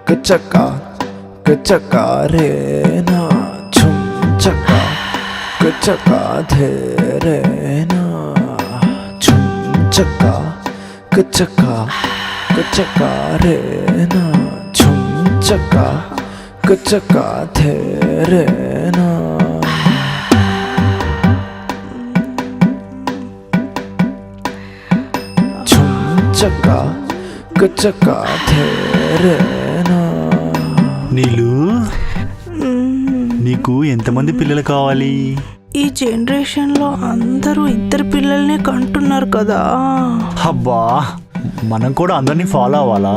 kachaka kachaka re na chum chaka kachaka the re na chum chaka kachaka kachaka re na chum chaka kachaka the re na చక్కా కచ్చక్కా థేరేనా. నీలు, నీకు ఎంతమంది పిల్లలు కావాలి? ఈ జనరేషన్లో అందరూ ఇద్దరు పిల్లల్నే కంటున్నారు కదా. అబ్బా, మనం కూడా అందరినీ ఫాలో అవ్వాలా?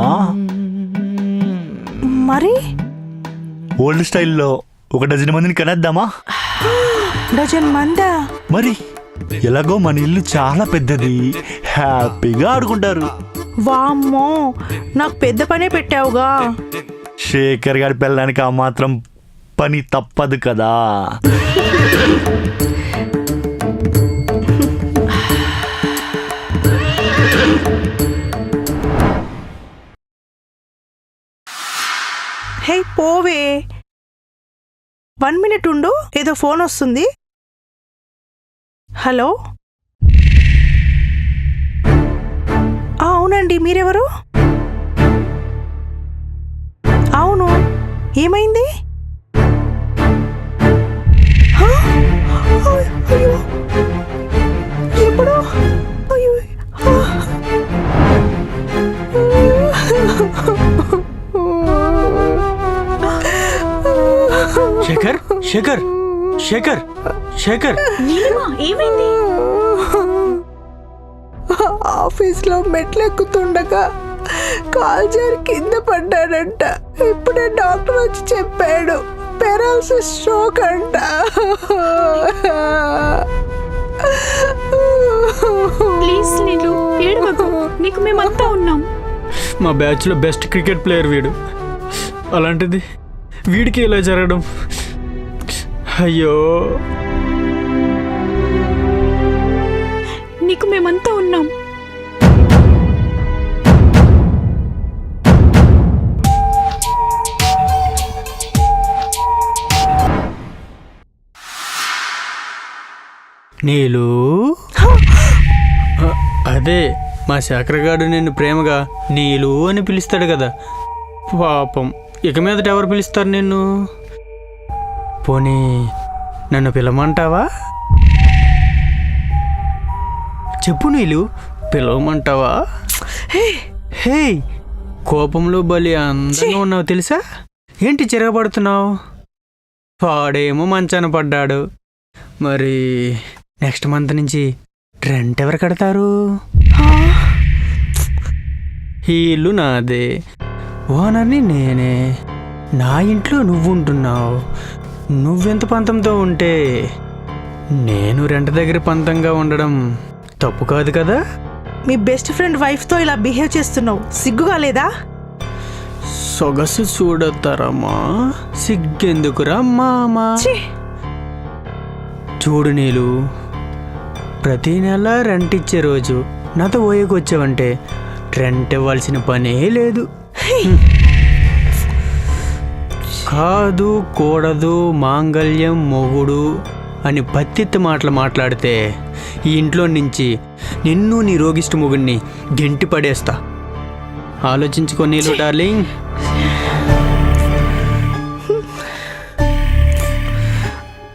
మరి ఓల్డ్ స్టైల్లో 1 డజన్ మందిని కనేద్దామా? డజన్ మందా? మరి ఎలాగో మన ఇల్లు చాలా పెద్దది, హ్యాపీగా ఆడుకుంటారు. వామ్మో, నాకు పెద్ద పనే పెట్టావుగా. శేఖర్ గారి పిల్లడానికి ఆ మాత్రం పని తప్పదు కదా. హే పోవే, 1 మినిట్ ఉండు, ఏదో ఫోన్ వస్తుంది. హలో, అవునండి, మీరెవరు? అవును, ఏమైంది? అయ్యో, ఎప్పుడు? అయ్యో, శేఖర్ శేఖర్ శేఖర్ శేఖర్, ఏమైంది? ఆఫీస్లో మెట్లెక్కుతుండగా కాల్ జారి కింద పడ్డాడంట. ఇప్పుడే డాక్టర్ వచ్చి చెప్పాడు, పెరాలసిస్ స్ట్రోక్ అంట. ప్లీజ్ నీళ్ళు ఏడవకు, నీకు మేమంతా ఉన్నాం. మా బ్యాచ్లో బెస్ట్ క్రికెట్ ప్లేయర్ వీడు, అలాంటిది వీడికి ఇలా జరగడం, అయ్యో. నీకు మేమంతా ఉన్నాం. నీలు, అదే మా శేఖర్ గారు నిన్ను ప్రేమగా నీలు అని పిలుస్తాడు కదా. పాపం, ఇక మీదట ఎవరు పిలుస్తారు నిన్ను? పోనీ నన్ను పిలవమంటావా? చెప్పు నీలు, పిలవమంటావా? హే, కోపంలో బలి అందంగా ఉన్నావు తెలుసా? ఏంటి చిరగబడుతున్నావు? వాడేమో మంచాన పడ్డాడు. మరి నెక్స్ట్ మంత్ నుంచి రెంట్ ఎవరు కడతారు? ఈ ఇల్లు నాదే, ఓనర్ని నేనే. నా ఇంట్లో నువ్వుంటున్నావు. నువ్వెంత పంతంతో ఉంటే నేను రెంట్ దగ్గర పంతంగా ఉండడం తప్పు కాదు కదా. మీ బెస్ట్ ఫ్రెండ్ వైఫ్తో ఇలా బిహేవ్ చేస్తున్నావు, సిగ్గుగా లేదా? సొగసు చూడతారమ్మా, సిగ్గెందుకురా మామా. చూడు నీలు, ప్రతి నెల రెంట్ ఇచ్చే రోజు నాతో ఓయకు వచ్చావంటే రెంట్ ఇవ్వాల్సిన పనే లేదు. కాదు, కూడదు, మాంగళ్యం, మొగుడు అని పత్తిత్తి మాటలు మాట్లాడితే ఈ ఇంట్లో నుంచి నిన్ను నీ రోగిష్టి మొగుడిని గెంటి పడేస్తా. ఆలోచించుకో నీలు డార్లింగ్.